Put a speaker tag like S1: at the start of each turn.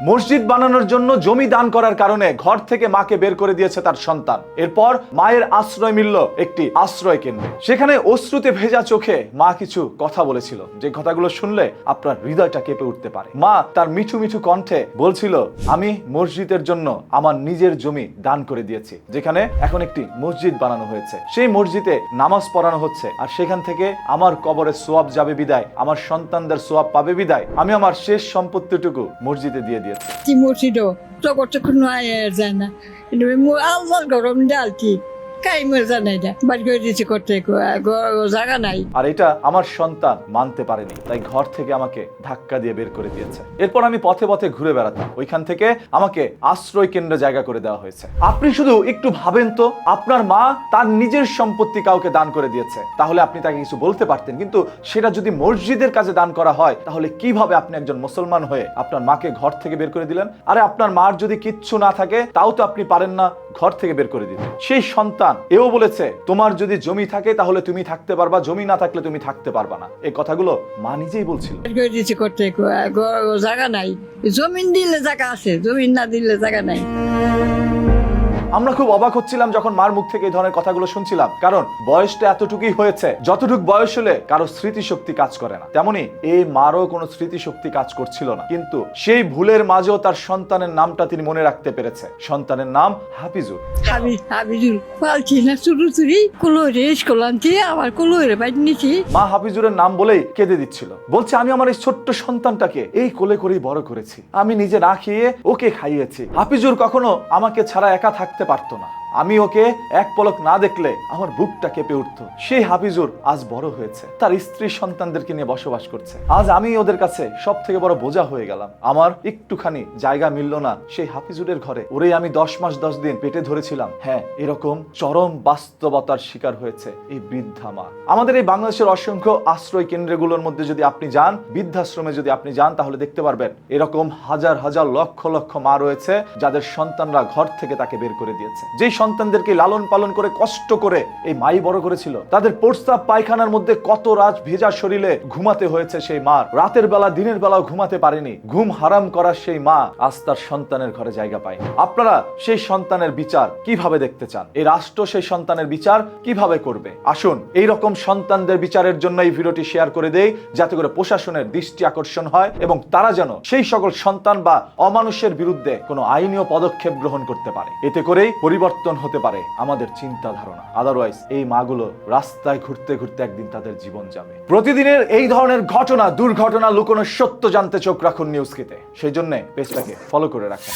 S1: মসজিদ বানানোর জন্য জমি দান করার কারণে ঘর থেকে মাকে বের করে দিয়েছে তার সন্তান। এরপর মায়ের আশ্রয় মিলল একটি আশ্রয় কেন্দ্রে। সেখানে অশ্রুতে ভেজা চোখে মা কিছু কথা বলেছিল, যে কথাগুলো শুনলে আপনার হৃদয়টা কেঁপে উঠতে পারে। মা তার মিঠু মিঠু কণ্ঠে বলছিল, আমি মসজিদের জন্য আমার নিজের জমি দান করে দিয়েছি, যেখানে এখন একটি মসজিদ বানানো হয়েছে। সেই মসজিদে নামাজ পড়ানো হচ্ছে, আর সেখান থেকে আমার কবরে সোয়াব যাবে বিদায়, আমার সন্তানদের সোয়াব পাবে বিদায়, আমি আমার শেষ সম্পত্তিটুকু মসজিদে দিয়ে দিয়েছি।
S2: Ti morsido, to kuno ayazana. Inu Allah gorom dalti. কাই মজা নাই না বাড়ি করে দিয়েছে করতে জায়গা নাই।
S1: আর এটা আমার সন্তান মানতে পারেনি, তাই ঘর থেকে আমাকে ধাক্কা দিয়ে বের করে দিয়েছে। এরপর আমি পথে পথে ঘুরে বেড়াতাম, ওইখান থেকে আমাকে আশ্রয় কেন্দ্রে জায়গা করে দেওয়া হয়েছে। আপনি শুধু একটু ভাবেন তো, আপনার মা তার নিজের সম্পত্তি কাউকে দান করে দিয়েছে, তাহলে আপনি তাকে কিছু বলতে পারতেন, কিন্তু সেটা যদি মসজিদের কাজে দান করা হয়, তাহলে কিভাবে আপনি একজন মুসলমান হয়ে আপনার মাকে ঘর থেকে বের করে দিলেন? আরে আপনার মার যদি কিচ্ছু না থাকে, তাও তো আপনি পারেন না ঘর থেকে বের করে দিতে। সেই সন্তান এও বলেছে, তোমার যদি জমি থাকে তাহলে তুমি থাকতে পারবা, জমি না থাকলে তুমি থাকতে পারবা না। এই কথাগুলো মা নিজেই বলছিল।
S2: বাড়ি করে দিয়েছে করতে জায়গা নাই, জমিন দিলে জায়গা আছে, জমিন না দিলে জায়গা নাই।
S1: আমরা খুব অবাক হচ্ছিলাম যখন মার মুখ থেকে এই ধরনের কথাগুলো শুনছিলাম, কারণ বয়সটা এতটুকুই হয়েছে, যতটুক বয়স হলে কারো স্মৃতিশক্তি কাজ করে না, তেমনি এই মারও কোনো স্মৃতিশক্তি কাজ করছিল না। কিন্তু সেই ভুলের মাঝেও তার সন্তানের নামটা তিনি মনে রাখতে পেরেছে। সন্তানের নাম হাফিজুর।
S2: হাফিজুর পালছি না চুরি কুলোরে স্কুল আনছি, আবার কুলোরে বাইরে নিয়েছি।
S1: মা হাফিজুরের নাম বলেই কেঁদে দিচ্ছিল, বলছে, আমি আমার এই ছোট্ট সন্তানটাকে এই কোলে করেই বড় করেছি, আমি নিজে না খেয়ে ওকে খাইয়েছি। হাফিজুর কখনো আমাকে ছাড়া একা থাকতে পারতো না, আমি ওকে এক পলক না দেখলে আমার বুকটা কেঁপে উঠতো। সেই হাফিজুর আজ বড় হয়েছে, তার স্ত্রী সন্তানদেরকে নিয়ে বসবাস করছে। আজ আমি ওদের কাছে সব থেকে বড় বোঝা হয়ে গেলাম। আমার একটুখানি জায়গা মিলল না সেই হাফিজুরের ঘরে, ওরে আমি 10 মাস 10 দিন পেটে ধরেছিলাম। হ্যাঁ, এরকম চরম বাস্তবতার শিকার হয়েছে এই বৃদ্ধা মা। আমাদের এই বাংলাদেশের অসংখ্য আশ্রয় কেন্দ্রগুলোর মধ্যে যদি আপনি যান, বৃদ্ধাশ্রমে যদি আপনি যান, তাহলে দেখতে পারবেন এরকম হাজার হাজার লক্ষ লক্ষ মা রয়েছে যাদের সন্তানরা ঘর থেকে তাকে বের করে দিয়েছে। যেই সন্তানদেরকে লালন পালন করে কষ্ট করে এই মাই বড় করেছিল, তাদের প্রস্রাব পায়খানার মধ্যে কত রাত ভেজা শরীরে ঘুমাতে হয়েছে সেই মা, রাতের বেলা দিনের বেলাও ঘুমাতে পারেনি, ঘুম হারাম করা সেই মা আজ তার সন্তানের ঘরে জায়গা পায়। আপনারা সেই সন্তানের বিচার কিভাবে দেখতে চান? এই রাষ্ট্র সেই সন্তানের বিচার কিভাবে করবে? আসুন এই রকম সন্তানদের বিচারের জন্য এই ভিডিওটি শেয়ার করে দেই, যাতে করে প্রশাসনের দৃষ্টি আকর্ষণ হয় এবং তারা যেন সেই সকল সন্তান বা অমানুষের বিরুদ্ধে কোনো আইনীয় পদক্ষেপ গ্রহণ করতে পারে। এতে করেই পরিবর্তন হতে পারে আমাদের চিন্তা ধারণা। আদারওয়াইজ এই মাগুলো রাস্তায় ঘুরতে ঘুরতে একদিন তাদের জীবন যাবে। প্রতিদিনের এই ধরনের ঘটনা, দুর্ঘটনা, লুকোনো সত্য জানতে চোখ রাখুন নিউজকিতে। সেই জন্য পেজটাকে ফলো করে রাখুন।